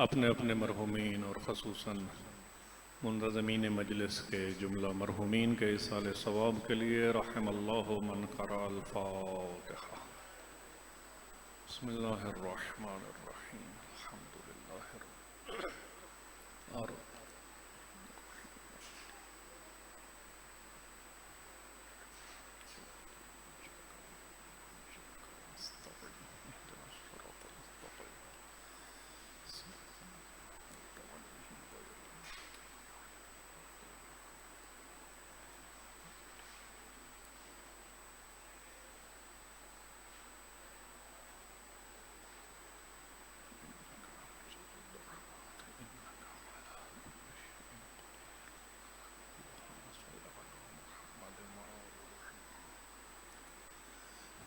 اپنے اپنے مرحومین اور خصوصاً منتظمین مجلس کے جملہ مرحومین کے ایصال ثواب کے لیے رحم اللہ من قرأ الفاتحہ۔ بسم اللہ الرحمن الرحیم الحمدللہ اور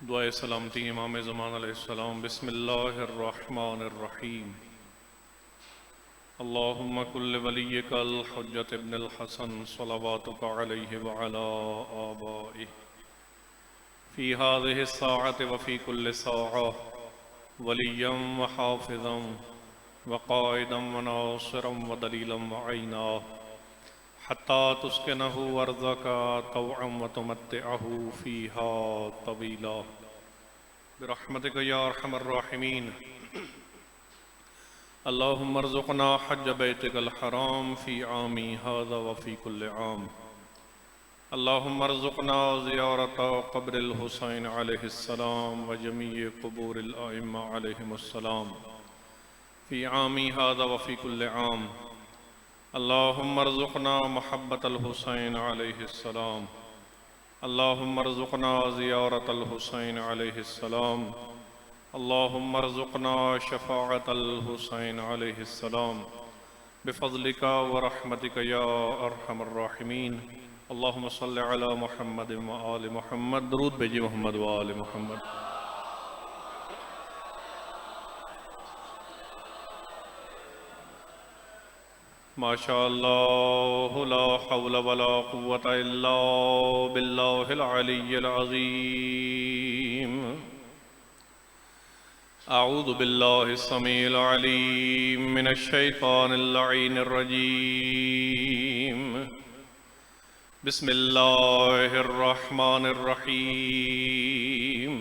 دعائے سلامتی امام زمان علیہ السلام۔ بسم اللہ الرحمن الرحیم۔ اللہم کل ولیک الحجت ابن الحسن صلواتک علیہ وعلا آبائہ فی هذه الساعة وفی کل ساعة ولیا وحافظا وقائدا وناصرا ودلیلا وعینا حتى تسكنه أرضك طوعا وتمتعه فيها طويلا برحمتك يا أرحم الراحمين۔ اللهم ارزقنا حج بيتك الحرام في عامي هذا وفي كل عام۔ اللهم ارزقنا زيارة قبر الحسين عليه السلام وجميع قبور الأئمة عليهم السلام في عامي هذا وفي كل عام۔ اللهم ارزقنا محبة الحسين عليه السلام۔ اللهم ارزقنا زيارة الحسين عليه السلام۔ اللهم ارزقنا شفاعة الحسين عليه السلام بفضلك ورحمتك يا أرحم الراحمين۔ اللهم صل على محمد وآل محمد۔ درود بھیجئے محمد وآل محمد۔ ما شاء الله لا حول ولا قوة إلا بالله العلي العظيم۔ أعوذ بالله السميع العليم من الشيطان اللعين الرجيم۔ بسم الله الرحمن الرحيم۔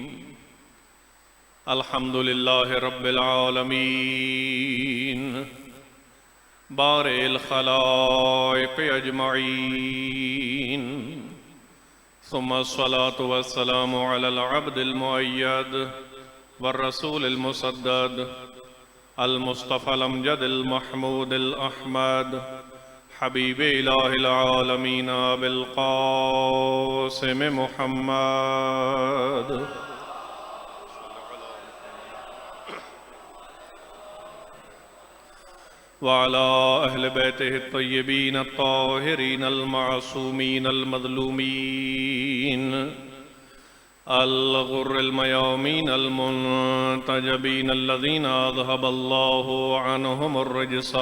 الحمد لله رب العالمين بارئ الخلائق أجمعين، ثم الصلاة والسلام على العبد المؤيد والرسول المسدد المصطفى الأمجد المحمود الأحمد حبيب إله العالمين أبي القاسم محمد وعلى أهل بيته الطيبين الطاهرين المعصومين المظلومين الغر الميامين المنتجبين الذين أذهب الله عنهم الرجس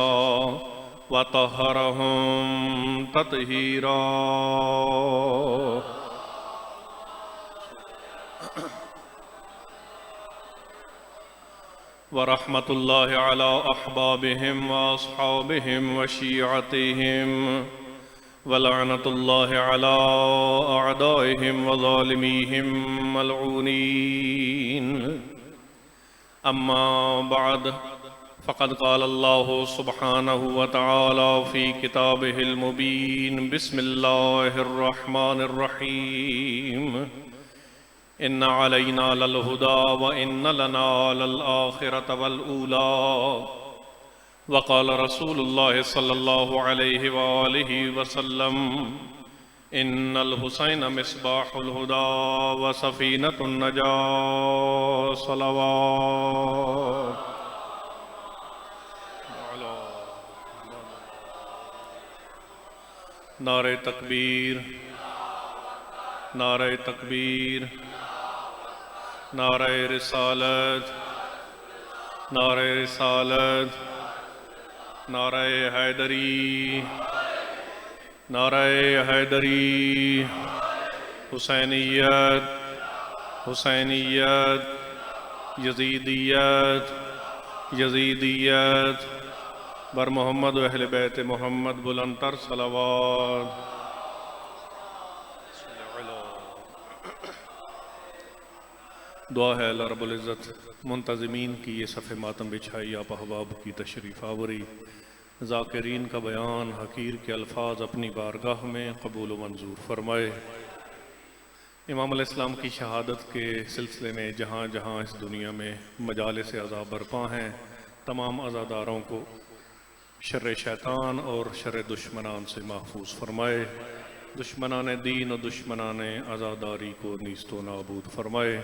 وطهرهم تطهيرا۔ ورحمة الله على أحبابهم وأصحابهم وشيعتهم، ولعنة الله على أعدائهم وظالميهم ملعونين۔ أما بعد، فقد قال الله سبحانه وتعالى في كتابه المبين: بسم الله الرحمن الرحيم، إن علينا للهدى وإن لنا للآخرة والأولى۔ وقال رسول الله صلى الله عليه وآله وسلم: إن الحسين مصباح الهدى وسفينة النجاة صلوات۔ نعرہ تکبیر، نعرہ تکبیر، نعرہ رسالت، نعرہ رسالت، نعرہ حیدری، نعرہ حیدری، حسینیت، حسینیت، یزیدیت، یزیدیت، بر محمد و اہل بیت محمد بلند تر صلوات۔ دعا ہے اللہ رب العزت منتظمین کی یہ صف ماتم بچھائی آپ احباب کی تشریف آوری، ذاکرین کا بیان حقیر کے الفاظ اپنی بارگاہ میں قبول و منظور فرمائے۔ امام علیہ السلام کی شہادت کے سلسلے میں جہاں جہاں اس دنیا میں مجالس عزا برپا ہیں، تمام عزاداروں کو شر شیطان اور شر دشمنان سے محفوظ فرمائے، دشمنان دین و دشمنان عزاداری کو نیست و نابود فرمائے۔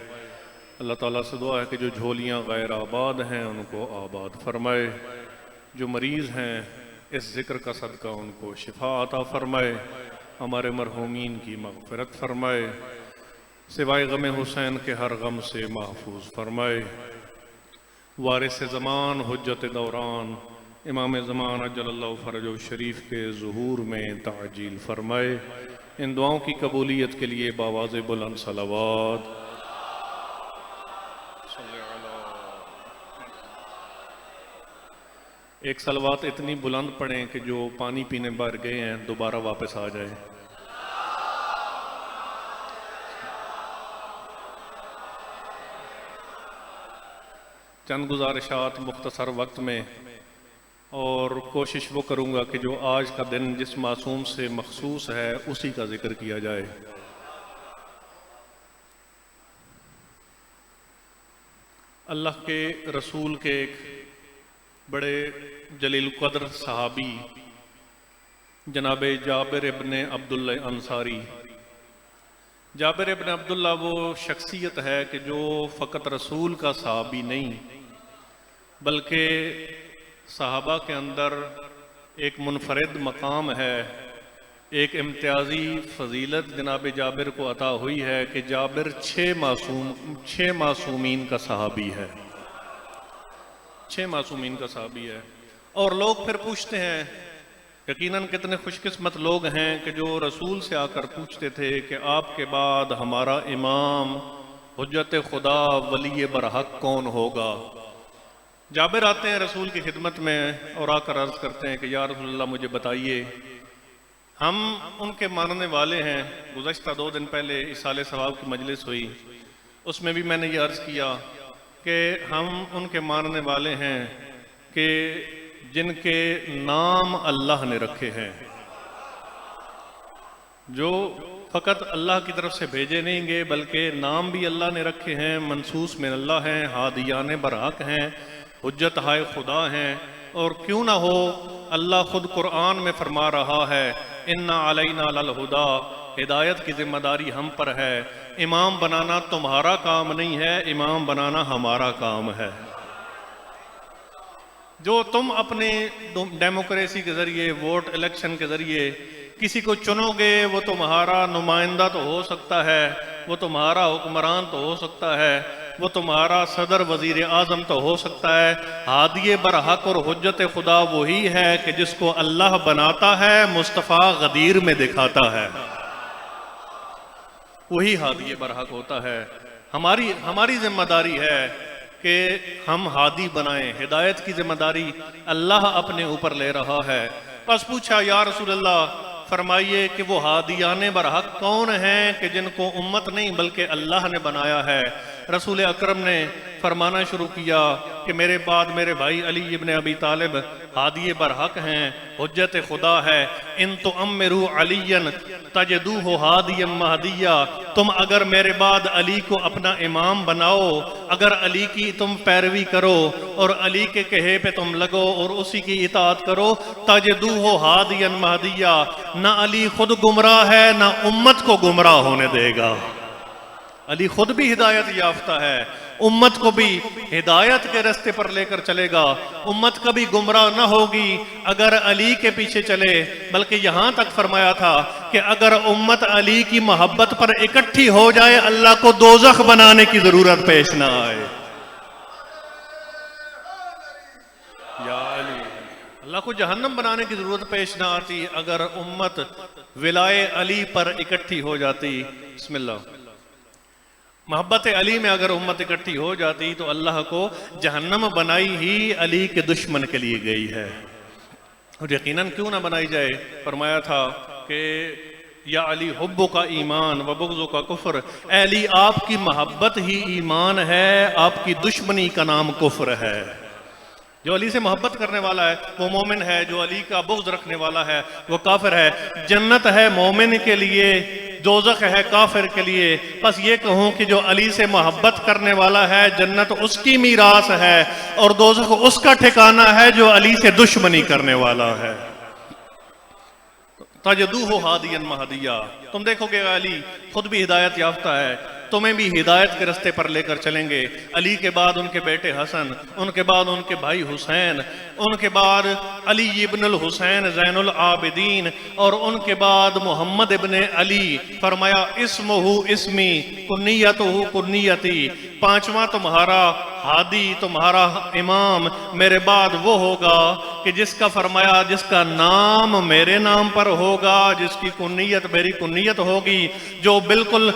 اللہ تعالیٰ سے دعا ہے کہ جو جھولیاں غیر آباد ہیں ان کو آباد فرمائے، جو مریض ہیں اس ذکر کا صدقہ ان کو شفا عطا فرمائے، ہمارے مرحومین کی مغفرت فرمائے، سوائے غم حسین کے ہر غم سے محفوظ فرمائے۔ وارث زمان حجت دوران امام زمان عجل اللہ فرجہ شریف کے ظہور میں تعجیل فرمائے۔ ان دعاؤں کی قبولیت کے لیے باواز بلند صلوات۔ ایک صلوات اتنی بلند پڑھیں کہ جو پانی پینے بھر گئے ہیں دوبارہ واپس آ جائے۔ چند گزارشات مختصر وقت میں، اور کوشش وہ کروں گا کہ جو آج کا دن جس معصوم سے مخصوص ہے اسی کا ذکر کیا جائے۔ اللہ کے رسول کے ایک بڑے جلیل قدر صحابی جناب جابر ابن عبداللہ انصاری، جابر ابن عبداللہ وہ شخصیت ہے کہ جو فقط رسول کا صحابی نہیں بلکہ صحابہ کے اندر ایک منفرد مقام ہے، ایک امتیازی فضیلت جناب جابر کو عطا ہوئی ہے کہ جابر چھ معصومین کا صحابی ہے، 6 معصومین کا صحابی ہے۔ اور لوگ پھر پوچھتے ہیں، یقیناً کتنے خوش قسمت لوگ ہیں کہ جو رسول سے آ کر پوچھتے تھے کہ آپ کے بعد ہمارا امام حجت خدا ولی برحق کون ہوگا۔ جابر آتے ہیں رسول کی خدمت میں اور آ کر عرض کرتے ہیں کہ یا رسول اللہ مجھے بتائیے، ہم ان کے ماننے والے ہیں۔ گزشتہ 2 دن پہلے اصالہ ثواب کی مجلس ہوئی، اس میں بھی میں نے یہ عرض کیا کہ ہم ان کے ماننے والے ہیں کہ جن کے نام اللہ نے رکھے ہیں، جو فقط اللہ کی طرف سے بھیجے نہیں گے بلکہ نام بھی اللہ نے رکھے ہیں، منصوص من اللہ ہیں، ہادیان برحق ہیں، حجت ہائے خدا ہیں۔ اور کیوں نہ ہو، اللہ خود قرآن میں فرما رہا ہے اِنَّا عَلَيْنَا لَلْہُدَىٰ، ہدایت کی ذمہ داری ہم پر ہے۔ امام بنانا تمہارا کام نہیں ہے، امام بنانا ہمارا کام ہے۔ جو تم اپنے ڈیموکریسی کے ذریعے، ووٹ الیکشن کے ذریعے کسی کو چنو گے، وہ تمہارا نمائندہ تو ہو سکتا ہے، وہ تمہارا حکمران تو ہو سکتا ہے، وہ تمہارا صدر وزیر اعظم تو ہو سکتا ہے، ہادی برحق اور حجت خدا وہی ہے کہ جس کو اللہ بناتا ہے، مصطفیٰ غدیر میں دکھاتا ہے، وہی ہادی برحق ہوتا ہے۔ ہماری ذمہ داری ہے کہ ہم ہادی بنائیں، ہدایت کی ذمہ داری اللہ اپنے اوپر لے رہا ہے۔ بس پوچھا یا رسول اللہ فرمائیے کہ وہ ہادیان برحق کون ہیں کہ جن کو امت نہیں بلکہ اللہ نے بنایا ہے۔ رسول اکرم نے فرمانا شروع کیا کہ میرے بعد میرے بھائی علی ابن ابی طالب ہادی برحق ہیں، حجت خدا ہے۔ ان تؤمروا علیا تجدوہ ہادیا مہدیا، تم اگر میرے بعد علی کو اپنا امام بناؤ، اگر علی کی تم پیروی کرو اور علی کے کہے پہ تم لگو اور اسی کی اطاعت کرو، تجدوہ ہادیا مہدیا، نہ علی خود گمراہ ہے نہ امت کو گمراہ ہونے دے گا۔ علی خود بھی ہدایت یافتہ ہے، امت کو بھی ہدایت کے راستے پر لے کر چلے گا، امت کبھی گمراہ نہ ہوگی اگر علی کے پیچھے چلے۔ بلکہ یہاں تک فرمایا تھا کہ اگر امت علی کی محبت پر اکٹھی ہو جائے، اللہ کو دوزخ بنانے کی ضرورت پیش نہ آئے۔ یا علی، اللہ کو جہنم بنانے کی ضرورت پیش نہ آتی اگر امت ولائے علی پر اکٹھی ہو جاتی۔ بسم اللہ۔ محبت علی میں اگر امت اکٹھی ہو جاتی تو اللہ کو جہنم بنائی ہی علی کے دشمن کے لیے گئی ہے۔ اور یقیناً کیوں نہ بنائی جائے، فرمایا تھا کہ یا علی حبو کا ایمان و بغضو کا کفر، اے علی آپ کی محبت ہی ایمان ہے، آپ کی دشمنی کا نام کفر ہے۔ جو علی سے محبت کرنے والا ہے وہ مومن ہے، جو علی کا بغض رکھنے والا ہے وہ کافر ہے۔ جنت ہے مومن کے لیے، دوزخ ہے کافر کے لیے۔ بس یہ کہوں کہ جو علی سے محبت کرنے والا ہے جنت اس کی میراث ہے، اور دوزخ اس کا ٹھکانہ ہے جو علی سے دشمنی کرنے والا ہے۔ تجدوہ ہادیا مہدیا، تم دیکھو گے علی خود بھی ہدایت یافتہ ہے، تمہیں بھی ہدایت کے رستے پر لے کر چلیں گے۔ علی کے بعد ان کے بیٹے حسن، ان کے بعد ان کے بھائی حسین، ان کے بعد علی ابن الحسین زین العابدین، اور ان کے بعد محمد ابن علی۔ فرمایا اسمہ اسمی کنیتہ کنیتی، پانچواں تمہارا ہادی، تمہارا امام میرے بعد وہ ہوگا کہ جس کا فرمایا جس کا نام میرے نام پر ہوگا، جس کی کنیت میری کنیت ہوگی، جو بالکل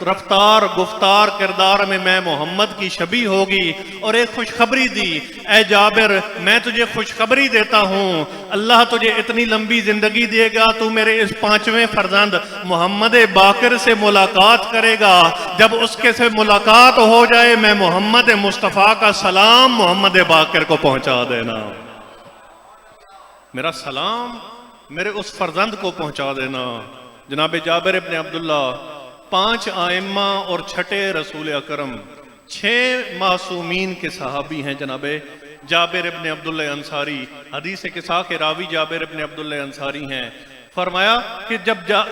رفتار گفتار کردار میں محمد کی شبیہ ہوگی۔ اور ایک خوشخبری دی، اے جابر میں تجھے خوشخبری دیتا ہوں، اللہ تجھے اتنی لمبی زندگی دے گا، تو میرے اس پانچویں فرزند محمد باقر سے ملاقات کرے گا۔ جب اس کے سے ملاقات ہو جائے میں محمد مصطفیٰ کا سلام محمد باقر کو پہنچا دینا، میرا سلام میرے اس فرزند کو پہنچا دینا۔ جناب جابر ابن عبداللہ 5 آئمہ اور چھٹے رسول اکرم، 6 معصومین کے صحابی ہیں جناب جابر ابن عبداللہ انصاری، حدیث قصہ کے راوی جابر ابن عبداللہ انصاری ہیں۔ فرمایا کہ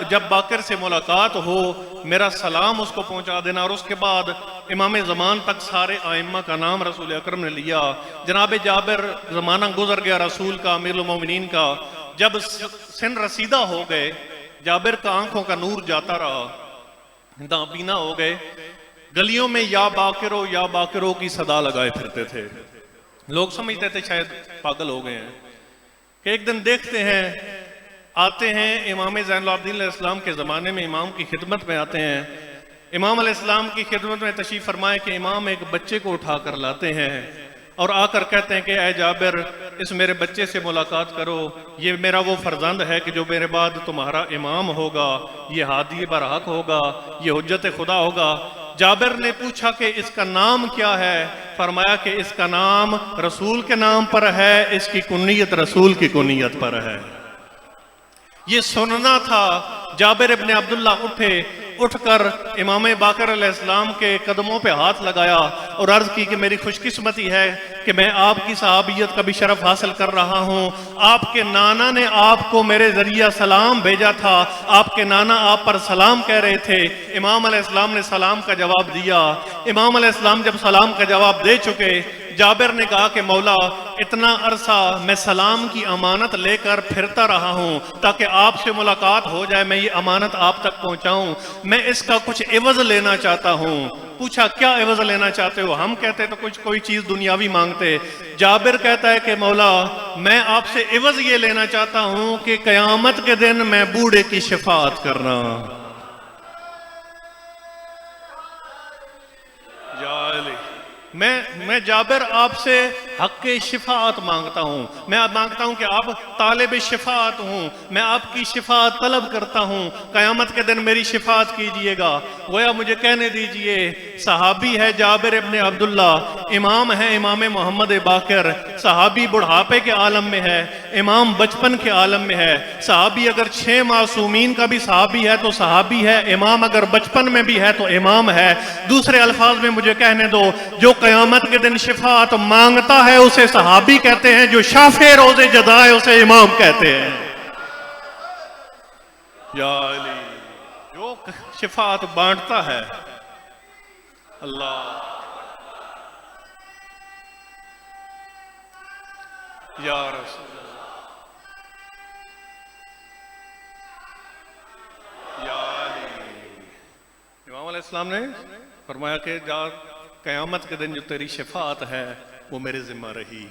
جب باقر سے ملاقات ہو میرا سلام اس کو پہنچا دینا۔ اور اس کے بعد امام زمان تک سارے آئمہ کا نام رسول اکرم نے لیا۔ جناب جابر زمانہ گزر گیا رسول کا، امیر المومنین کا، جب سن رسیدہ ہو گئے جابر کا آنکھوں کا نور جاتا رہا، نابینا ہو گئے، گلیوں میں یا باقرو کی صدا لگائے پھرتے تھے۔ لوگ سمجھتے تھے شاید پاگل ہو گئے ہیں، کہ ایک دن دیکھتے ہیں آتے ہیں امام زین العابدین علیہ السلام کے زمانے میں امام کی خدمت میں آتے ہیں، امام علیہ السلام کی خدمت میں تشریف فرمائے کہ امام ایک بچے کو اٹھا کر لاتے ہیں اور آ کر کہتے ہیں کہ اے جابر اس میرے بچے سے ملاقات کرو، یہ میرا وہ فرزند ہے کہ جو میرے بعد تمہارا امام ہوگا، یہ ہادی برحق ہوگا، یہ حجت خدا ہوگا۔ جابر نے پوچھا کہ اس کا نام کیا ہے؟ فرمایا کہ اس کا نام رسول کے نام پر ہے، اس کی کنیت رسول کی کنیت پر ہے۔ یہ سننا تھا۔ جابر ابن عبداللہ اٹھ کر امام باقر علیہ السلام کے قدموں پہ ہاتھ لگایا اور عرض کی کہ میری خوش قسمتی ہے کہ میں آپ کی صحابیت کا بھی شرف حاصل کر رہا ہوں۔ آپ کے نانا نے آپ کو میرے ذریعہ سلام بھیجا تھا، آپ کے نانا آپ پر سلام کہہ رہے تھے۔ امام علیہ السلام نے سلام کا جواب دیا۔ امام علیہ السلام جب سلام کا جواب دے چکے، جابر نے کہا کہ مولا اتنا عرصہ میں سلام کی امانت لے کر پھرتا رہا ہوں تاکہ آپ سے ملاقات ہو جائے، میں یہ امانت آپ تک پہنچاؤں، میں اس کا کچھ عوض لینا چاہتا ہوں۔ پوچھا کیا عوض لینا چاہتے ہو؟ ہم کہتے تو کوئی چیز دنیاوی مانگتے۔ جابر کہتا ہے کہ مولا میں آپ سے عوض یہ لینا چاہتا ہوں کہ قیامت کے دن میں بوڑھے کی شفاعت کرنا۔ میں جابر آپ سے حق شفاعت مانگتا ہوں، میں مانگتا ہوں کہ آپ طالب شفاعت ہوں، میں آپ کی شفاعت طلب کرتا ہوں، قیامت کے دن میری شفاعت کیجئے گا۔ گویا مجھے کہنے دیجئے، صحابی ہے جابر ابن عبداللہ، امام ہے امام محمد باقر، صحابی بڑھاپے کے عالم میں ہے، امام بچپن کے عالم میں ہے۔ صحابی اگر 6 معصومین کا بھی صحابی ہے تو صحابی ہے، امام اگر بچپن میں بھی ہے تو امام ہے۔ دوسرے الفاظ میں مجھے کہنے دو، جو قیامت کے دن شفاعت مانگتا ہے اسے صحابی کہتے ہیں، جو شافع روز جزا ہے اسے امام کہتے ہیں۔ یا علی، جو شفاعت بانٹتا ہے، اللہ یا رسول اللہ، یا علی۔ امام علیہ السلام نے فرمایا کہ قیامت کے دن جو تیری شفاعت ہے وہ میرے ذمہ رہی۔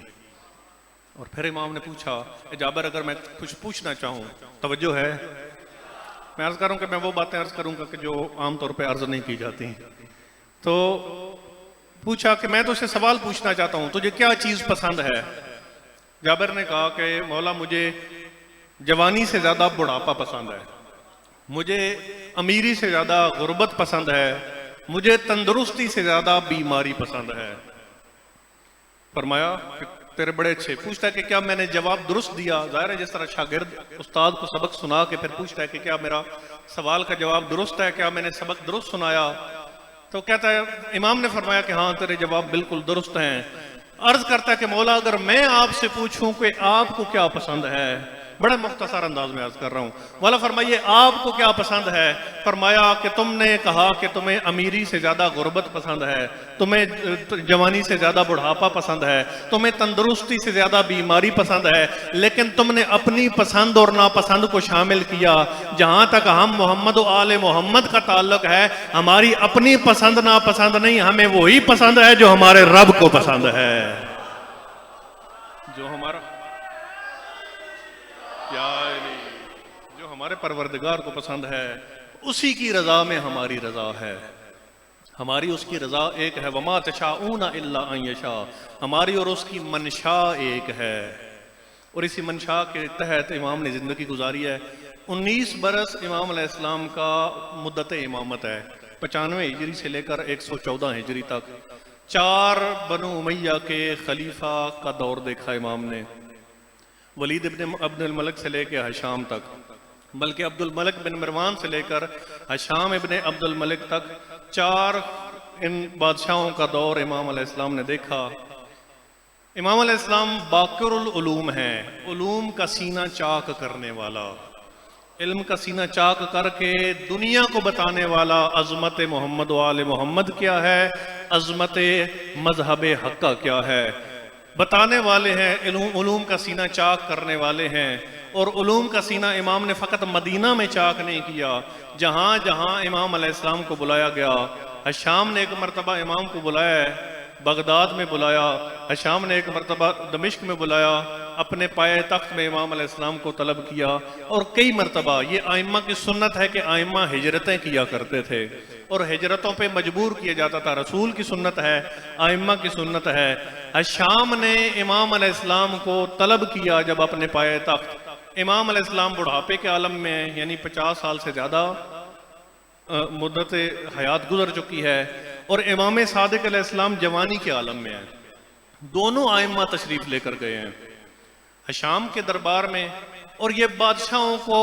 اور پھر امام نے پوچھا اے جابر اگر میں کچھ پوچھنا چاہوں، توجہ ہے، میں عرض کروں کہ میں وہ باتیں عرض کروں گا کہ جو عام طور پہ عرض نہیں کی جاتی۔ تو پوچھا کہ میں تو اسے سوال پوچھنا چاہتا ہوں، تجھے کیا چیز پسند ہے؟ جابر نے کہا کہ مولا مجھے جوانی سے زیادہ بڑھاپا پسند ہے، مجھے امیری سے زیادہ غربت پسند ہے، مجھے تندرستی سے زیادہ بیماری پسند ہے۔ فرمایا کہ تیرے بڑے اچھے، پوچھتا ہے کہ کیا میں نے جواب درست دیا؟ ظاہر ہے جس طرح شاگرد استاد کو سبق سنا کے پھر پوچھتا ہے کہ کیا میرا سوال کا جواب درست ہے، کیا میں نے سبق درست سنایا؟ تو کہتا ہے امام نے فرمایا کہ ہاں تیرے جواب بالکل درست ہیں۔ عرض کرتا ہے کہ مولا اگر میں آپ سے پوچھوں کہ آپ کو کیا پسند ہے، بڑا مختصر انداز میں عرض کر رہا ہوں، مولا فرمائیے آپ کو کیا پسند ہے؟ فرمایا کہ تم نے کہا کہ تمہیں امیری سے زیادہ غربت پسند ہے، تمہیں جوانی سے زیادہ بڑھاپا پسند ہے، تمہیں تندرستی سے زیادہ بیماری پسند ہے، لیکن تم نے اپنی پسند اور ناپسند کو شامل کیا۔ جہاں تک ہم محمد و آل محمد کا تعلق ہے، ہماری اپنی پسند ناپسند نہیں، ہمیں وہی پسند ہے جو ہمارے رب کو پسند ہے، جو ہمارے پروردگار کو پسند ہے، اسی کی رضا میں ہماری رضا ہے، ہماری اس کی رضا ایک ہے، وَمَا تَشَاءُونَ إِلَّا أَن يَشَاءَ، ہماری اور اس کی منشا ایک ہے، اور اسی منشا کے تحت امام نے زندگی گزاری ہے۔ 19 برس امام علیہ السلام کا مدت امامت ہے، 95 ہجری سے لے کر 114 ہجری تک۔ 4 بنو امیہ کے خلیفہ کا دور دیکھا امام نے، ولید ابن عبد الملک سے لے کے ہشام تک، بلکہ عبد الملک بن مروان سے لے کر ہشام ابن عبد الملک تک 4 ان بادشاہوں کا دور امام علیہ السلام نے دیکھا۔ امام علیہ السلام باقر العلوم ہیں، علوم کا سینہ چاک کرنے والا، علم کا سینہ چاک کر کے دنیا کو بتانے والا عظمت محمد و آل محمد کیا ہے، عظمت مذہب حقہ کیا ہے، بتانے والے ہیں، علوم کا سینہ چاک کرنے والے ہیں۔ اور علوم کا سینہ امام نے فقط مدینہ میں چاک نہیں کیا، جہاں جہاں امام علیہ السلام کو بلایا گیا، ہشام نے ایک مرتبہ امام کو بلایا ہے، بغداد میں بلایا، ہشام نے ایک مرتبہ دمشق میں بلایا، اپنے پائے تخت میں امام علیہ السلام کو طلب کیا، اور کئی مرتبہ یہ آئمہ کی سنت ہے کہ آئمہ ہجرتیں کیا کرتے تھے اور ہجرتوں پہ مجبور کیا جاتا تھا، رسول کی سنت ہے، آئمہ کی سنت ہے۔ ہشام نے امام علیہ السلام کو طلب کیا جب اپنے پائے تخت، امام علیہ السلام بڑھاپے کے عالم میں ہیں، یعنی 50 سال سے زیادہ مدت حیات گزر چکی ہے، اور امام صادق علیہ السلام جوانی کے عالم میں ہیں، دونوں آئمہ تشریف لے کر گئے ہیں ہشام کے دربار میں۔ اور یہ بادشاہوں کو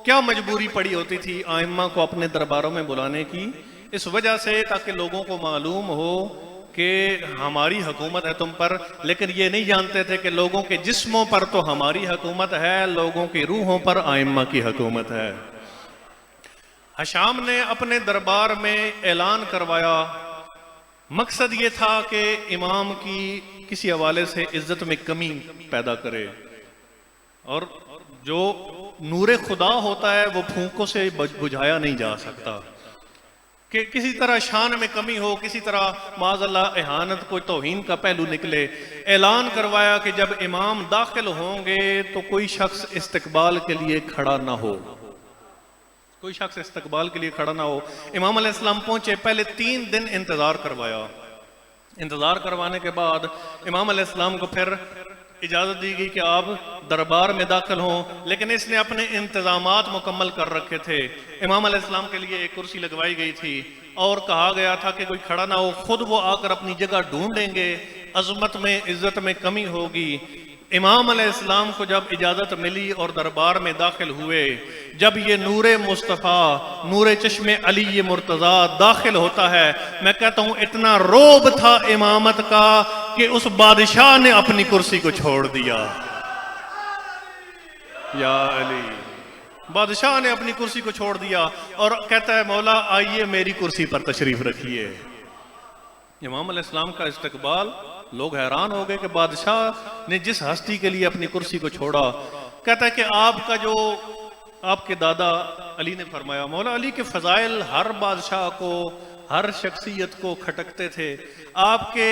کیا مجبوری پڑی ہوتی تھی آئمہ کو اپنے درباروں میں بلانے کی؟ اس وجہ سے تاکہ لوگوں کو معلوم ہو کہ ہماری حکومت ہے تم پر، لیکن یہ نہیں جانتے تھے کہ لوگوں کے جسموں پر تو ہماری حکومت ہے، لوگوں کی روحوں پر آئمہ کی حکومت ہے۔ ہشام نے اپنے دربار میں اعلان کروایا، مقصد یہ تھا کہ امام کی کسی حوالے سے عزت میں کمی پیدا کرے، اور جو نور خدا ہوتا ہے وہ پھونکوں سے بجھایا نہیں جا سکتا، کہ کسی طرح شان میں کمی ہو، کسی طرح معاذ اللہ اہانت کوئی توہین کا پہلو نکلے۔ اعلان کروایا کہ جب امام داخل ہوں گے تو کوئی شخص استقبال کے لیے کھڑا نہ ہو، کوئی شخص استقبال کے لیے کھڑا نہ ہو۔ امام علیہ السلام پہنچے، پہلے 3 دن انتظار کروایا، انتظار کروانے کے بعد امام علیہ السلام کو پھر اجازت دی گئی کہ آپ دربار میں داخل ہوں، لیکن اس نے اپنے انتظامات مکمل کر رکھے تھے۔ امام علیہ السلام کے لیے ایک کرسی لگوائی گئی تھی اور کہا گیا تھا کہ کوئی کھڑا نہ ہو، خود وہ آ کر اپنی جگہ ڈھونڈیں گے، عظمت میں عزت میں کمی ہوگی۔ امام علیہ السلام کو جب اجازت ملی اور دربار میں داخل ہوئے، جب یہ نور مصطفیٰ، نور چشم علی مرتضیٰ داخل ہوتا ہے، میں کہتا ہوں اتنا روب تھا امامت کا کہ اس بادشاہ نے اپنی کرسی کو چھوڑ دیا۔ یا علی، بادشاہ نے اپنی کرسی کو چھوڑ دیا اور کہتا ہے مولا آئیے میری کرسی پر تشریف رکھیے۔ امام علیہ السلام کا استقبال، لوگ حیران ہو گئے کہ بادشاہ نے جس ہستی کے لیے اپنی کرسی کو چھوڑا۔ کہتا ہے کہ آپ کا جو آپ کے دادا علی نے فرمایا، مولا علی کے فضائل ہر بادشاہ کو، ہر شخصیت کو کھٹکتے تھے۔ آپ کے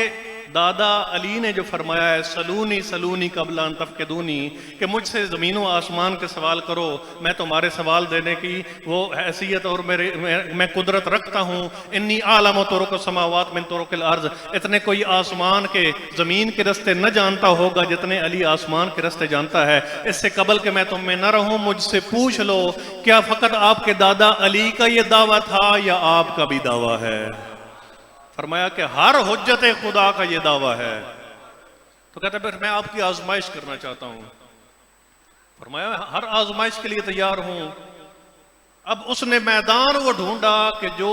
دادا علی نے جو فرمایا ہے سلونی سلونی قبل ان تفقدونی، کہ مجھ سے زمین و آسمان کے سوال کرو، میں تمہارے سوال دینے کی وہ حیثیت اور میں قدرت رکھتا ہوں. انی اعلم طرق السماوات من طرق الارض، اتنے کوئی آسمان کے زمین کے رستے نہ جانتا ہوگا جتنے علی آسمان کے رستے جانتا ہے. اس سے قبل کہ میں تم میں نہ رہوں مجھ سے پوچھ لو، کیا فقط آپ کے دادا علی کا یہ دعویٰ تھا یا آپ کا بھی دعویٰ ہے؟ فرمایا کہ ہر حجت خدا کا یہ دعویٰ ہے. تو کہتا ہے پھر میں آپ کی آزمائش کرنا چاہتا ہوں. فرمایا ہر آزمائش کے لیے تیار ہوں. اب اس نے میدان وہ ڈھونڈا کہ جو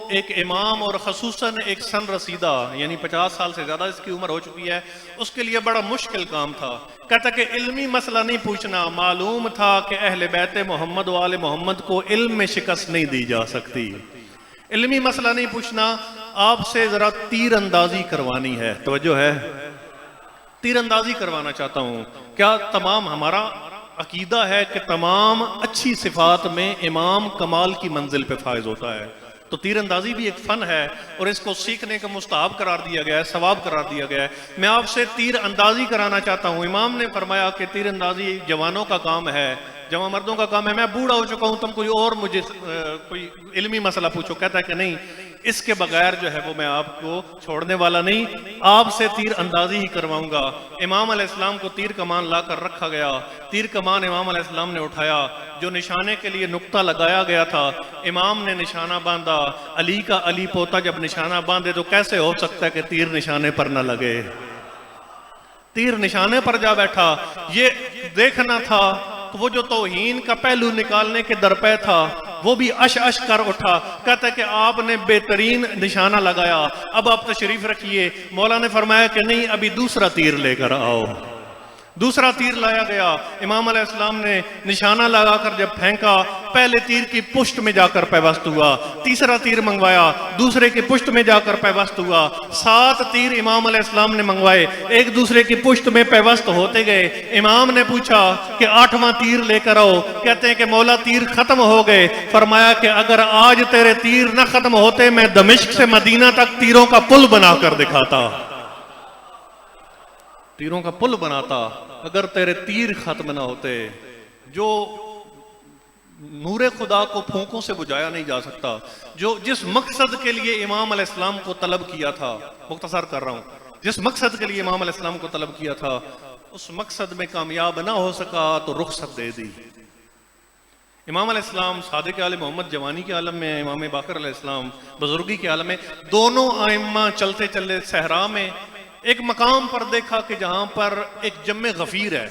ایک امام اور خصوصاً ایک سن رسیدہ، یعنی 50 سال سے زیادہ اس کی عمر ہو چکی ہے، اس کے لیے بڑا مشکل کام تھا. کہتا کہ علمی مسئلہ نہیں پوچھنا، معلوم تھا کہ اہل بیت محمد و آل محمد کو علم میں شکست نہیں دی جا سکتی. علمی مسئلہ نہیں پوچھنا، آپ سے ذرا تیر اندازی کروانی ہے. توجہ ہے، تیر اندازی کروانا چاہتا ہوں. کیا تمام ہمارا عقیدہ ہے کہ تمام اچھی صفات میں امام کمال کی منزل پہ فائز ہوتا ہے، تو تیر اندازی بھی ایک فن ہے اور اس کو سیکھنے کا مستحب قرار دیا گیا ہے، ثواب قرار دیا گیا ہے. میں آپ سے تیر اندازی کرانا چاہتا ہوں. امام نے فرمایا کہ تیر اندازی جوانوں کا کام ہے، جوان مردوں کا کام ہے. میں بوڑھا ہو چکا ہوں، تم کوئی اور مجھے کوئی علمی مسئلہ پوچھو. کہتا ہے کہ نہیں، اس کے بغیر جو ہے وہ میں آپ کو چھوڑنے والا نہیں، آپ سے تیر اندازی ہی کرواؤں گا. امام علیہ السلام کو تیر کمان لا کر رکھا گیا. تیر کمان امام علیہ السلام نے اٹھایا، جو نشانے کے لیے نقطہ لگایا گیا تھا امام نے نشانہ باندھا. علی کا علی پوتا جب نشانہ باندھے تو کیسے ہو سکتا ہے کہ تیر نشانے پر نہ لگے؟ تیر نشانے پر جا بیٹھا. یہ دیکھنا تھا تو وہ جو توہین کا پہلو نکالنے کے درپے تھا وہ بھی اش اش کر اٹھا. کہتا ہے کہ آپ نے بہترین نشانہ لگایا، اب آپ تشریف رکھیے. مولا نے فرمایا کہ نہیں، ابھی دوسرا تیر لے کر آؤ. دوسرا تیر لایا گیا. امام علیہ السلام نے نشانہ لگا کر جب پھینکا، پہلے تیر کی پشت میں جا کر پیوست ہوا. تیسرا تیر منگوایا، دوسرے کی پشت میں جا کر پیوست ہوا. 7 تیر امام علیہ السلام نے منگوائے، ایک دوسرے کی پشت میں پیوست ہوتے گئے. امام نے پوچھا کہ 8واں تیر لے کر آؤ. کہتے ہیں کہ مولا تیر ختم ہو گئے. فرمایا کہ اگر آج تیرے تیر نہ ختم ہوتے میں دمشق سے مدینہ تک تیروں کا پل بنا کر دکھاتا. تیروں کا پل بناتا اگر تیرے تیر ختم نہ ہوتے. جو نور خدا کو پھونکوں سے بجھایا نہیں جا سکتا، جو جس مقصد کے لیے امام علیہ السلام کو طلب کیا تھا، مختصر کر رہا ہوں، جس مقصد کے لیے امام علیہ السلام کو طلب کیا تھا اس مقصد میں کامیاب نہ ہو سکا تو رخصت دے دی. امام علیہ السلام صادق آل محمد جوانی کے عالم میں، امام باقر علیہ السلام بزرگی کے عالم میں، دونوں ائمہ چلتے چلے صحرا میں ایک مقام پر دیکھا کہ جہاں پر ایک جم غفیر ہے،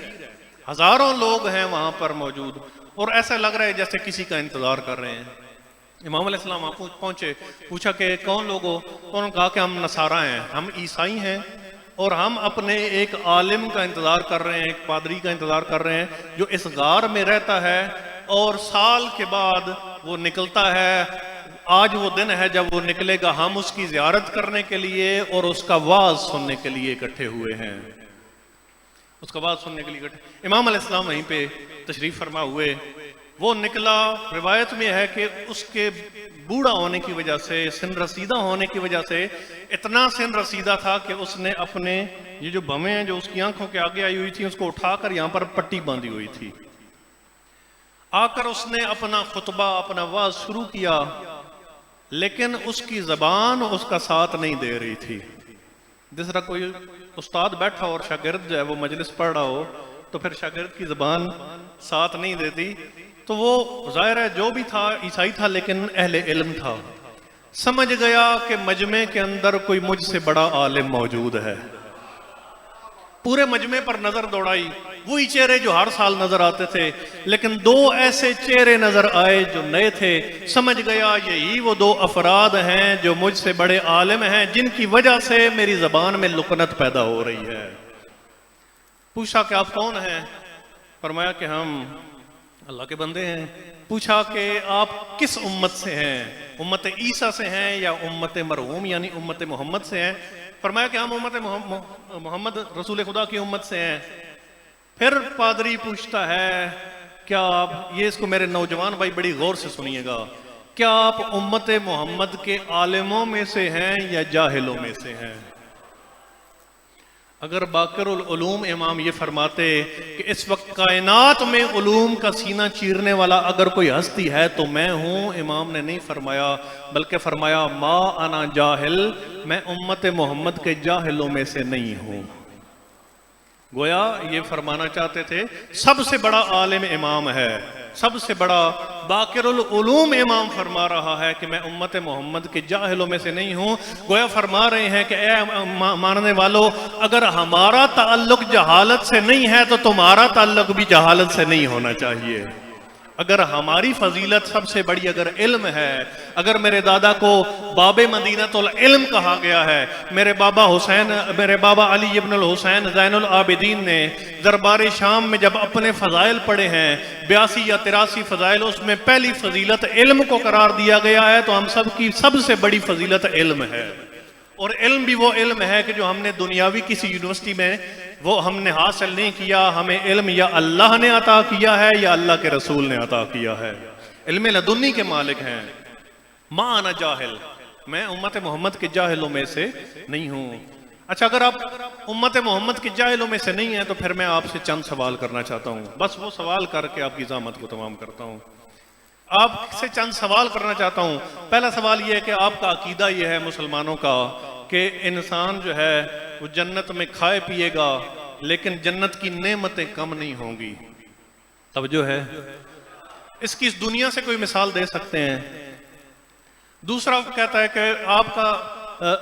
ہزاروں لوگ ہیں وہاں پر موجود اور ایسا لگ رہا ہے جیسے کسی کا انتظار کر رہے ہیں. امام علیہ السلام آپ پہنچے، پوچھا کہ کون لوگ ہو؟ انہوں نے کہا کہ ہم نصارہ ہیں، ہم عیسائی ہیں اور ہم اپنے ایک عالم کا انتظار کر رہے ہیں، ایک پادری کا انتظار کر رہے ہیں جو اس غار میں رہتا ہے اور سال کے بعد وہ نکلتا ہے. آج وہ دن ہے جب وہ نکلے گا. ہم اس کی زیارت کرنے کے لیے اور اس کا واعظ سننے کے لیے اکٹھے ہوئے ہیں. اس کا واعظ سننے کے لیے اکٹھے. امام علیہ السلام وہیں پہ تشریف فرما ہوئے. وہ نکلا. روایت میں ہے کہ اس کے بوڑھا ہونے کی وجہ سے، سن رسیدہ ہونے کی وجہ سے، اتنا سن رسیدہ تھا کہ اس نے اپنے یہ جو بھویں ہیں جو اس کی آنکھوں کے آگے آئی ہوئی تھی اس کو اٹھا کر یہاں پر پٹی باندھی ہوئی تھی. آ کر اس نے اپنا خطبہ، اپنا واعظ شروع کیا، لیکن اس کی زبان اس کا ساتھ نہیں دے رہی تھی. جس طرح کوئی استاد بیٹھا اور شاگرد جو ہے وہ مجلس پڑھ رہا ہو تو پھر شاگرد کی زبان ساتھ نہیں دیتی. تو وہ ظاہر ہے جو بھی تھا عیسائی تھا لیکن اہل علم تھا. سمجھ گیا کہ مجمع کے اندر کوئی مجھ سے بڑا عالم موجود ہے. پورے مجمع پر نظر دوڑائی، وہی چہرے جو ہر سال نظر آتے تھے، لیکن 2 ایسے چہرے نظر آئے جو نئے تھے. سمجھ گیا یہی وہ 2 افراد ہیں جو مجھ سے بڑے عالم ہیں، جن کی وجہ سے میری زبان میں لکنت پیدا ہو رہی ہے. پوچھا کہ آپ کون ہیں؟ فرمایا کہ ہم اللہ کے بندے ہیں. پوچھا کہ آپ کس امت سے ہیں؟ امت عیسیٰ سے ہیں یا امت مرحوم یعنی امت محمد سے ہیں؟ فرمایا کہ ہم امت محمد رسول خدا کی امت سے ہیں. پھر پادری پوچھتا ہے کیا آپ، یہ اس کو میرے نوجوان بھائی بڑی غور سے سنیے گا، کیا آپ امت محمد کے عالموں میں سے ہیں یا جاہلوں میں سے ہیں؟ اگر باقر العلوم امام یہ فرماتے کہ اس وقت کائنات میں علوم کا سینہ چیرنے والا اگر کوئی ہستی ہے تو میں ہوں، امام نے نہیں فرمایا، بلکہ فرمایا ما انا جاہل، میں امت محمد کے جاہلوں میں سے نہیں ہوں۔ گویا یہ فرمانا چاہتے تھے سب سے بڑا عالم امام ہے، سب سے بڑا باقر العلوم امام فرما رہا ہے کہ میں امت محمد کے جاہلوں میں سے نہیں ہوں۔ گویا فرما رہے ہیں کہ اے ماننے والو، اگر ہمارا تعلق جہالت سے نہیں ہے تو تمہارا تعلق بھی جہالت سے نہیں ہونا چاہیے۔ اگر ہماری فضیلت سب سے بڑی اگر علم ہے، اگر میرے دادا کو باب مدینۃ العلم کہا گیا ہے، میرے بابا علی ابن الحسین زین العابدین نے دربار شام میں جب اپنے فضائل پڑھے ہیں 82 یا 83 فضائل، اس میں پہلی فضیلت علم کو قرار دیا گیا ہے، تو ہم سب کی سب سے بڑی فضیلت علم ہے۔ اور علم بھی وہ علم ہے کہ جو ہم نے دنیاوی کسی یونیورسٹی میں وہ ہم نے حاصل نہیں کیا، ہمیں علم یا اللہ نے عطا کیا ہے یا اللہ کے رسول نے عطا کیا ہے۔ علم لدنی کے مالک ہیں۔ ما انا جاہل، میں امت محمد کے جاہلوں میں سے نہیں ہوں۔ اچھا، اگر آپ امت محمد کے جاہلوں میں سے نہیں ہیں تو پھر میں آپ سے چند سوال کرنا چاہتا ہوں، بس وہ سوال کر کے آپ کی ضامت کو تمام کرتا ہوں۔ آپ سے چند سوال کرنا چاہتا ہوں۔ پہلا سوال یہ ہے کہ آپ کا عقیدہ یہ ہے مسلمانوں کا کہ انسان جو ہے وہ جنت میں کھائے پیے گا لیکن جنت کی نعمتیں کم نہیں ہوں گی، توجہ ہے؟ اس کی اس دنیا سے کوئی مثال دے سکتے ہیں؟ دوسرا کہتا ہے کہ آپ کا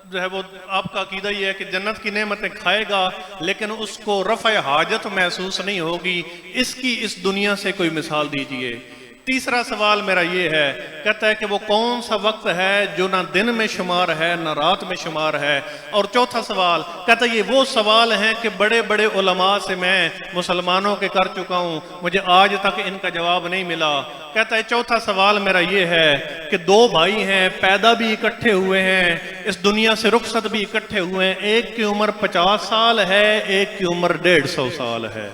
جو ہے وہ آپ کا عقیدہ یہ ہے کہ جنت کی نعمتیں کھائے گا لیکن اس کو رفع حاجت محسوس نہیں ہوگی، اس کی اس دنیا سے کوئی مثال دیجئے۔ تیسرا سوال میرا یہ ہے، کہتا ہے کہ وہ کون سا وقت ہے جو نہ دن میں شمار ہے نہ رات میں شمار ہے۔ اور چوتھا سوال کہتا ہے یہ وہ سوال ہیں کہ بڑے بڑے علماء سے میں مسلمانوں کے کر چکا ہوں، مجھے آج تک ان کا جواب نہیں ملا۔ کہتا ہے چوتھا سوال میرا یہ ہے کہ دو بھائی ہیں، پیدا بھی اکٹھے ہوئے ہیں، اس دنیا سے رخصت بھی اکٹھے ہوئے ہیں، ایک کی عمر 50 سال ہے، ایک کی عمر 150 سال ہے،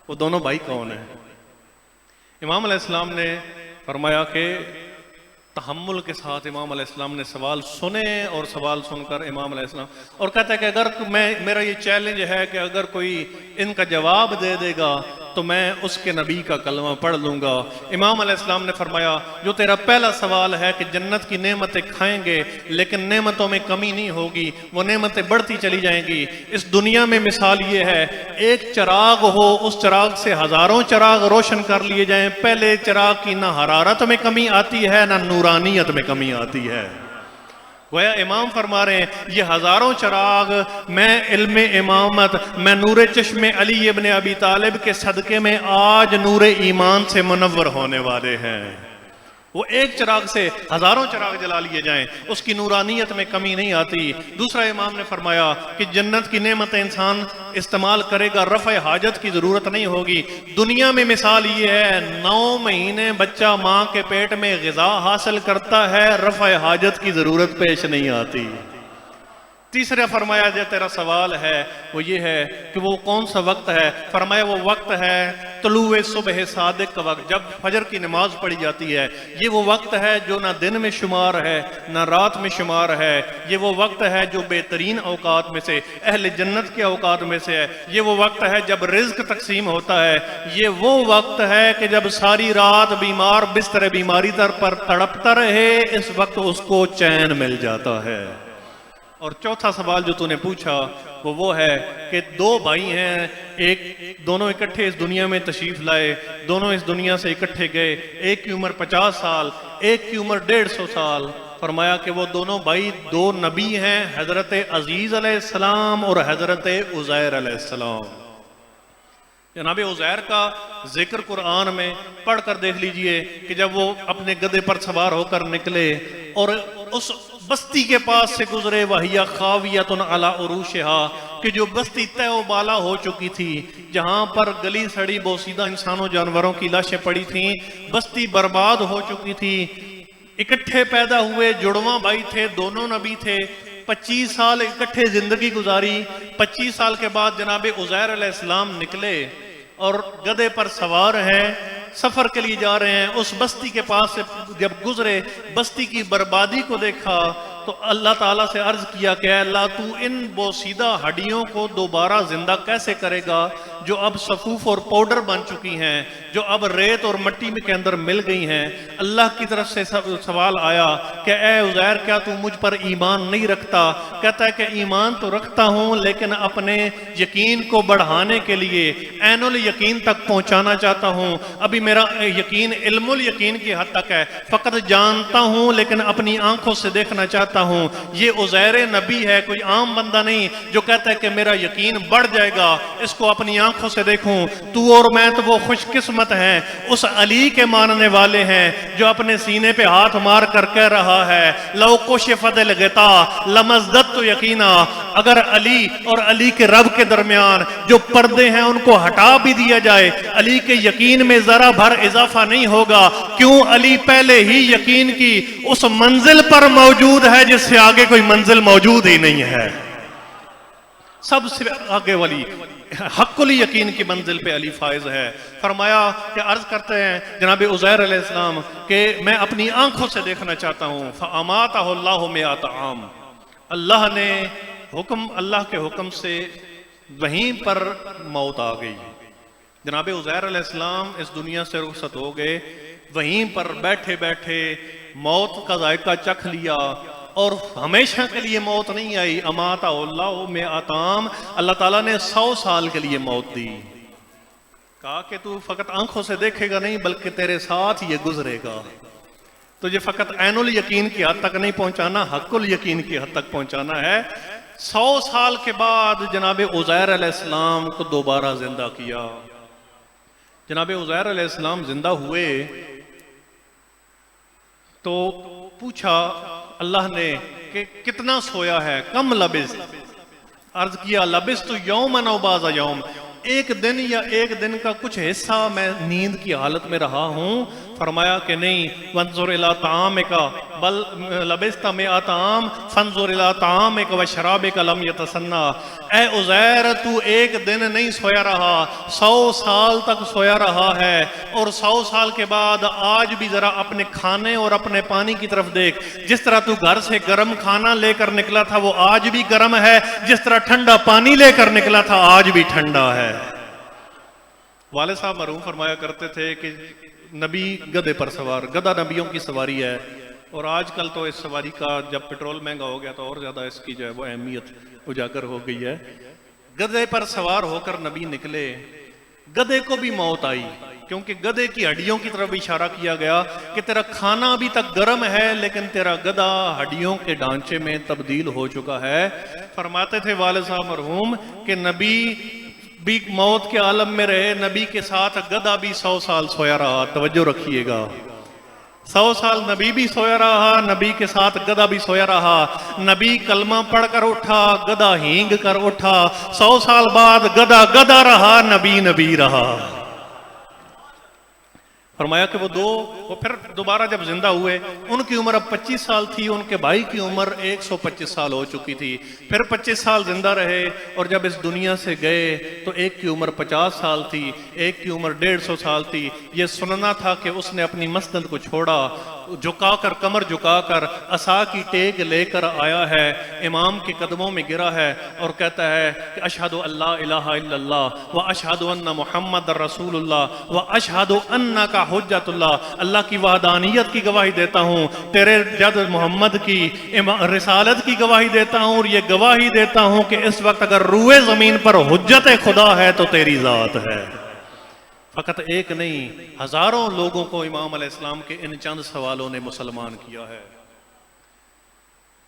وہ دونوں بھائی کون ہیں؟ امام علیہ السلام نے فرمایا کہ تحمل کے ساتھ امام علیہ السلام نے سوال سنے، اور سوال سن کر امام علیہ السلام اور کہتا ہے کہ اگر میرا یہ چیلنج ہے کہ اگر کوئی ان کا جواب دے دے گا تو میں اس کے نبی کا کلمہ پڑھ لوں گا۔ امام علیہ السلام نے فرمایا جو تیرا پہلا سوال ہے کہ جنت کی نعمتیں کھائیں گے لیکن نعمتوں میں کمی نہیں ہوگی، وہ نعمتیں بڑھتی چلی جائیں گی۔ اس دنیا میں مثال یہ ہے ایک چراغ ہو، اس چراغ سے ہزاروں چراغ روشن کر لیے جائیں، پہلے چراغ کی نہ حرارت میں کمی آتی ہے نہ نورانیت میں کمی آتی ہے۔ گویا امام فرما رہے ہیں یہ ہزاروں چراغ میں علم امامت، میں نور چشم علی ابن ابی طالب کے صدقے میں آج نور ایمان سے منور ہونے والے ہیں۔ وہ ایک چراغ سے ہزاروں چراغ جلا لیے جائیں، اس کی نورانیت میں کمی نہیں آتی۔ دوسرا امام نے فرمایا کہ جنت کی نعمت انسان استعمال کرے گا، رفع حاجت کی ضرورت نہیں ہوگی۔ دنیا میں مثال یہ ہے 9 مہینے بچہ ماں کے پیٹ میں غذا حاصل کرتا ہے، رفع حاجت کی ضرورت پیش نہیں آتی۔ تیسرا فرمایا جو تیرا سوال ہے وہ یہ ہے کہ وہ کون سا وقت ہے؟ فرمایا وہ وقت ہے طلوع صبح صادق کا وقت، جب فجر کی نماز پڑھی جاتی ہے۔ یہ وہ وقت ہے جو نہ دن میں شمار ہے نہ رات میں شمار ہے، یہ وہ وقت ہے جو بہترین اوقات میں سے، اہل جنت کے اوقات میں سے ہے۔ یہ وہ وقت ہے جب رزق تقسیم ہوتا ہے، یہ وہ وقت ہے کہ جب ساری رات بیمار بستر بیماری پر تڑپتا رہے، اس وقت اس کو چین مل جاتا ہے۔ اور چوتھا سوال جو تو نے پوچھا وہ ہے کہ دو بھائی ہیں، دونوں اکٹھے اس دنیا میں تشریف لائے، دونوں اس دنیا سے اکٹھے گئے، ایک کی عمر 50 سال، ایک کی عمر 150 سال۔ فرمایا کہ وہ دونوں بھائی دو نبی ہیں، حضرت عزیز علیہ السلام اور حضرت عزیر علیہ السلام۔ جناب عزیر کا ذکر قرآن میں پڑھ کر دیکھ لیجئے کہ جب وہ اپنے گدھے پر سوار ہو کر نکلے اور اس بستی کے پاس سے گزرے، وَهِيَ خَاوِيَةٌ عَلَىٰ عُرُوشِهَا، کہ جو بستی طے و بالا ہو چکی تھی، جہاں پر گلی سڑی بوسیدہ انسانوں جانوروں کی لاشیں پڑی تھیں، بستی برباد ہو چکی تھی۔ اکٹھے پیدا ہوئے، جڑواں بھائی تھے، دونوں نبی تھے، 25 سال اکٹھے زندگی گزاری۔ 25 سال کے بعد جناب عزیر علیہ السلام نکلے اور گدھے پر سوار ہیں، سفر کے لیے جا رہے ہیں۔ اس بستی کے پاس سے جب گزرے، بستی کی بربادی کو دیکھا تو اللہ تعالیٰ سے عرض کیا کہ اے اللہ تو ان بوسیدہ ہڈیوں کو دوبارہ زندہ کیسے کرے گا جو اب صفوف اور پاؤڈر بن چکی ہیں، جو اب ریت اور مٹی کے اندر مل گئی ہیں؟ اللہ کی طرف سے سوال آیا کہ اے عزیر کیا تو مجھ پر ایمان نہیں رکھتا؟ کہتا ہے کہ ایمان تو رکھتا ہوں لیکن اپنے یقین کو بڑھانے کے لیے عین الیقین تک پہنچانا چاہتا ہوں، ابھی میرا یقین علم الیقین کی حد تک ہے، فقط جانتا ہوں لیکن اپنی آنکھوں سے دیکھنا چاہتا ہوں۔ یہ عزیر نبی ہے، کوئی عام بندہ نہیں جو کہتا ہے کہ میرا یقین بڑھ جائے گا، اس کو اپنی آنکھوں سے دیکھوں۔ تو اور میں تو وہ خوش قسمت ہیں، اس علی کے ماننے والے ہیں جو اپنے سینے پہ ہاتھ مار کر کہہ رہا ہے لو کشفت الغطاء لمزددت یقینا، اگر علی اور علی کے رب کے درمیان جو پردے ہیں ان کو ہٹا بھی دیا جائے، علی کے یقین میں ذرا بھر اضافہ نہیں ہوگا۔ کیوں؟ علی پہلے ہی یقین کی اس منزل پر موجود ہے جس سے آگے کوئی منزل موجود ہی نہیں ہے، سب سے آگے والی حق الیقین کی منزل پہ علی فائز ہے۔ فرمایا کہ عرض کرتے ہیں جناب عزیر علیہ السلام کہ میں اپنی آنکھوں سے دیکھنا چاہتا ہوں۔ فَأَمَاتَهُ اللَّهُ مِئَةَ عَامٍ، اللہ نے اللہ کے حکم سے وہیں پر موت آ گئی۔ جناب عزیر علیہ السلام اس دنیا سے رخصت ہو گئے، وہیں پر بیٹھے بیٹھے موت کا ذائقہ چکھ لیا، اور ہمیشہ کے لیے موت نہیں آئی۔ اماتہ اللہ مئۃ عام، اللہ تعالیٰ نے 100 سال کے لیے موت دی، کہا کہ تو فقط آنکھوں سے دیکھے گا نہیں بلکہ تیرے ساتھ یہ گزرے گا، تجھے فقط عین الیقین کی حد تک نہیں پہنچانا، حق الیقین کی حد تک پہنچانا ہے۔ 100 سال کے بعد جناب عزیر علیہ السلام کو دوبارہ زندہ کیا۔ جناب عزیر علیہ السلام زندہ ہوئے تو پوچھا اللہ نے کہ کتنا سویا ہے؟ کم لبس، عرض کیا لبست یومن او بعض یوم، ایک دن یا ایک دن کا کچھ حصہ میں نیند کی حالت میں رہا ہوں۔ فرمایا کہ نہیں، وانظر الی طعامک بل لبست مئۃ عام فانظر الی طعامک وشرابک لم یتسنى، اے عزیر تو ایک دن نہیں سویا رہا، 100 سال تک سویا رہا ہے، اور 100 سال کے بعد آج بھی ذرا اپنے کھانے اور اپنے پانی کی طرف دیکھ، جس طرح تو گھر سے گرم کھانا لے کر نکلا تھا وہ آج بھی گرم ہے، جس طرح ٹھنڈا پانی لے کر نکلا تھا آج بھی ٹھنڈا ہے۔ والد صاحب مرحوم فرمایا کرتے تھے کہ نبی گدھے پر سوار، گدھا نبیوں کی سواری ہے، اور آج کل تو اس سواری کا جب پیٹرول مہنگا ہو گیا تو اور زیادہ اس کی جو ہے وہ اہمیت اجاگر ہو گئی ہے۔ گدھے پر سوار ہو کر نبی نکلے، گدھے کو بھی موت آئی، کیونکہ گدھے کی ہڈیوں کی طرف اشارہ کیا گیا کہ تیرا کھانا ابھی تک گرم ہے لیکن تیرا گدھا ہڈیوں کے ڈھانچے میں تبدیل ہو چکا ہے۔ فرماتے تھے والد صاحب مرحوم کہ نبی بھی موت کے عالم میں رہے، نبی کے ساتھ گدھا بھی 100 سال سویا رہا، توجہ رکھیے گا، 100 سال نبی بھی سویا رہا، نبی کے ساتھ گدھا بھی سویا رہا، نبی کلمہ پڑھ کر اٹھا، گدھا ہینگ کر اٹھا، 100 سال بعد گدھا گدھا رہا، نبی نبی رہا۔ فرمایا کہ وہ پھر دوبارہ جب زندہ ہوئے، ان کی عمر اب 25 سال تھی، ان کے بھائی کی عمر 125 سال ہو چکی تھی، پھر 25 سال زندہ رہے، اور جب اس دنیا سے گئے تو ایک کی عمر 50 سال تھی، ایک کی عمر 150 سال تھی۔ یہ سننا تھا کہ اس نے اپنی مسند کو چھوڑا، جھکا کر کمر جھکا کر عصا کی ٹیک لے کر آیا ہے، امام کے قدموں میں گرا ہے اور کہتا ہے کہ اشہد ان لا الہ الا اللہ و اشہد ان محمد رسول اللہ و اشہد انک حجت اللہ، اللہ کی وحدانیت کی گواہی دیتا ہوں، تیرے جد محمد کی رسالت کی گواہی دیتا ہوں، اور یہ گواہی دیتا ہوں کہ اس وقت اگر روئے زمین پر حجت خدا ہے تو تیری ذات ہے۔ فقط ایک نہیں، ہزاروں لوگوں کو امام علیہ السلام کے ان چند سوالوں نے مسلمان کیا ہے۔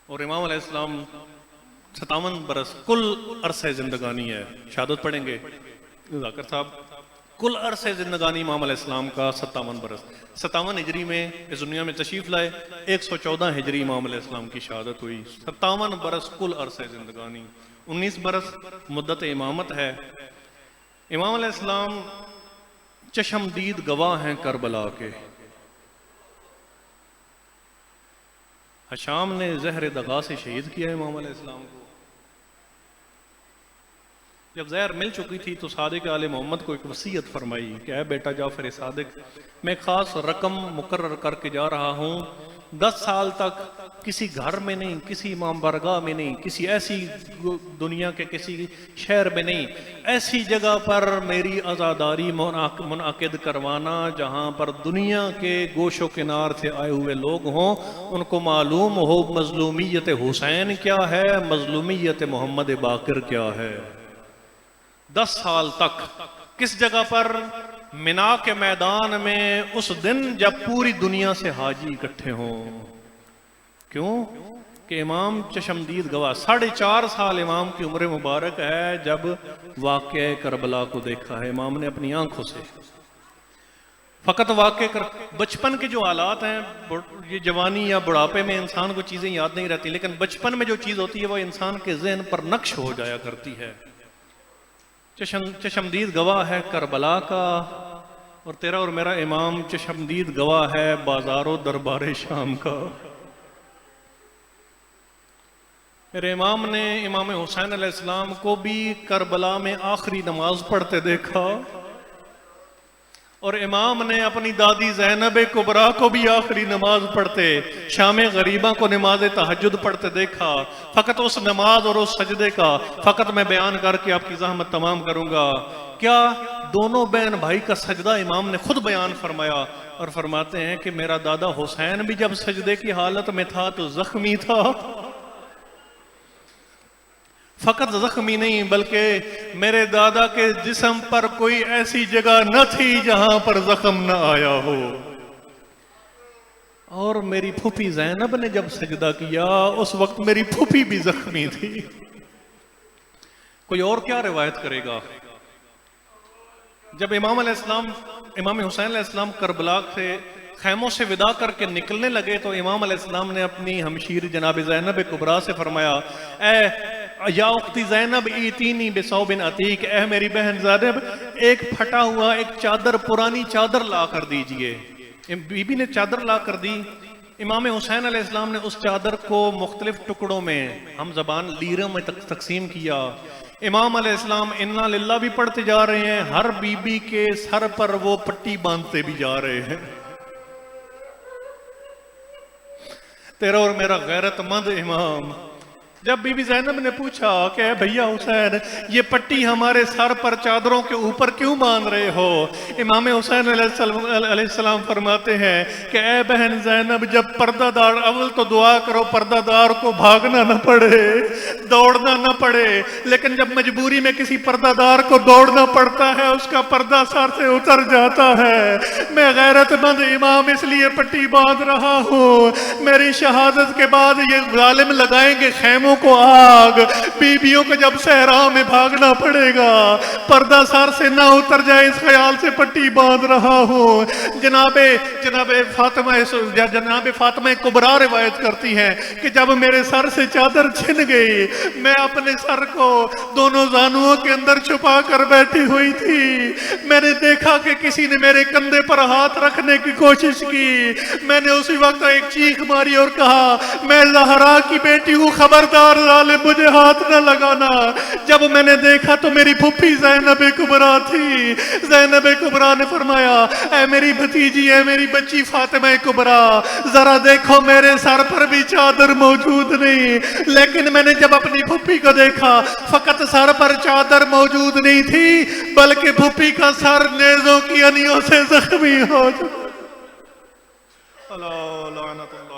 اور امام علیہ السلام 57 برس کل عرصہ زندگانی ہے، شہادت پڑھیں گے ذاکر صاحب، کل عرصہ زندگانی امام علیہ السلام کا 57 برس، 57 ہجری میں اس دنیا میں تشریف لائے، 114 ہجری امام علیہ السلام کی شہادت ہوئی، 57 برس کل عرصہ زندگانی، 19 برس مدت امامت ہے۔ امام علیہ السلام چشمدید گواہ ہیں کربلا کے۔ حشام نے زہر دغا سے شہید کیا امام علیہ السلام کو۔ جب زہر مل چکی تھی تو صادق آل محمد کو ایک وصیت فرمائی کہ اے بیٹا جعفر صادق، میں خاص رقم مقرر کر کے جا رہا ہوں 10 سال تک کسی گھر میں نہیں، کسی امام بارگاہ میں نہیں، کسی ایسی دنیا کے کسی شہر میں نہیں، ایسی جگہ پر میری عزاداری منعقد کروانا جہاں پر دنیا کے گوش و کنار سے آئے ہوئے لوگ ہوں، ان کو معلوم ہو مظلومیت حسین کیا ہے، مظلومیت محمد باقر کیا ہے۔ 10 سال تک کس جگہ پر؟ منا کے میدان میں، اس دن جب پوری دنیا سے حاجی اکٹھے ہوں۔ کیوں؟ کہ امام چشمدید گواہ، 4.5 سال امام کی عمر مبارک ہے جب واقعہ کربلا کو دیکھا ہے امام نے اپنی آنکھوں سے۔ فقط بچپن کے جو حالات ہیں، یہ جوانی یا بڑھاپے میں انسان کو چیزیں یاد نہیں رہتی، لیکن بچپن میں جو چیز ہوتی ہے وہ انسان کے ذہن پر نقش ہو جایا کرتی ہے۔ چشمدید گواہ ہے کربلا کا، اور تیرا اور میرا امام چشمدید گواہ ہے بازار و دربار شام کا۔ میرے امام نے امام حسین علیہ السلام کو بھی کربلا میں آخری نماز پڑھتے دیکھا، اور امام نے اپنی دادی زینب کبریٰ کو بھی آخری نماز پڑھتے، شام غریبہ کو نماز تہجد پڑھتے دیکھا۔ فقط اس نماز اور اس سجدے کا فقط میں بیان کر کے آپ کی زحمت تمام کروں گا۔ کیا دونوں بہن بھائی کا سجدہ امام نے خود بیان فرمایا، اور فرماتے ہیں کہ میرا دادا حسین بھی جب سجدے کی حالت میں تھا تو زخمی تھا، فقط زخمی نہیں بلکہ میرے دادا کے جسم پر کوئی ایسی جگہ نہ تھی جہاں پر زخم نہ آیا ہو۔ اور میری پھوپھی زینب نے جب سجدہ کیا اس وقت میری پھوپھی بھی زخمی تھی۔ کوئی اور کیا روایت کرے گا؟ جب امام حسین علیہ السلام کربلا سے خیموں سے ودا کر کے نکلنے لگے تو امام علیہ السلام نے اپنی ہمشیر جناب زینب کبریٰ سے فرمایا، اے یا اختی زینب ایتینی بثوب عتیق، اے میری بہن زینب ایک پھٹا ہوا ایک چادر، پرانی چادر لا کر دیجئے۔ بی بی نے چادر لا کر دی۔ امام حسین علیہ السلام نے اس چادر کو مختلف ٹکڑوں میں، ہم زبان لیروں میں تقسیم کیا۔ امام علیہ السلام انا للہ بھی پڑھتے جا رہے ہیں، ہر بی بی کے سر پر وہ پٹی باندھتے بھی جا رہے ہیں۔ تیرا اور میرا غیرت مند امام، جب بی بی زینب نے پوچھا کہ اے بھیا حسین یہ پٹی ہمارے سر پر چادروں کے اوپر کیوں باندھ رہے ہو؟ امام حسین علیہ السلام فرماتے ہیں کہ اے بہن زینب جب پردہ دار، اول تو دعا کرو پردہ دار کو بھاگنا نہ پڑے، دوڑنا نہ پڑے، لیکن جب مجبوری میں کسی پردہ دار کو دوڑنا پڑتا ہے اس کا پردہ سر سے اتر جاتا ہے۔ میں غیرت مند امام اس لیے پٹی باندھ رہا ہوں، میری شہادت کے بعد یہ ظالم لگائیں گے خیموں کو آگ، بیویوں کو جب صحرا میں بھاگنا پڑے گا پردہ سر سے نہ اتر جائے اس خیال سے پٹی باندھ رہا ہوں۔ جناب فاطمہ کبریٰ روایت کرتی ہیں کہ جب میرے سر سے چادر چھن گئی میں اپنے سر کو دونوں زانوؤں کے اندر چھپا کر بیٹھی ہوئی تھی، میں نے دیکھا کہ کسی نے میرے کندھے پر ہاتھ رکھنے کی کوشش کی، میں نے اسی وقت ایک چیخ ماری اور کہا میں زہرا کی بیٹی ہوں، خبردار ظالم مجھے ہاتھ نہ لگانا۔ جب میں نے دیکھا تو میری پھوپھی زینب کبریٰ تھی۔ زینب کبریٰ نے فرمایا اے میری بھتیجی، اے میری بچی فاطمہ کبریٰ، ذرا دیکھو میرے سر پر بھی چادر موجود نہیں، لیکن میں نے جب اپنی پھوپھی کو دیکھا فقط سر پر چادر موجود نہیں تھی بلکہ پھوپھی کا سر نیزوں کی انیوں سے زخمی ہو چکا۔ اللہ لعنت اللہ۔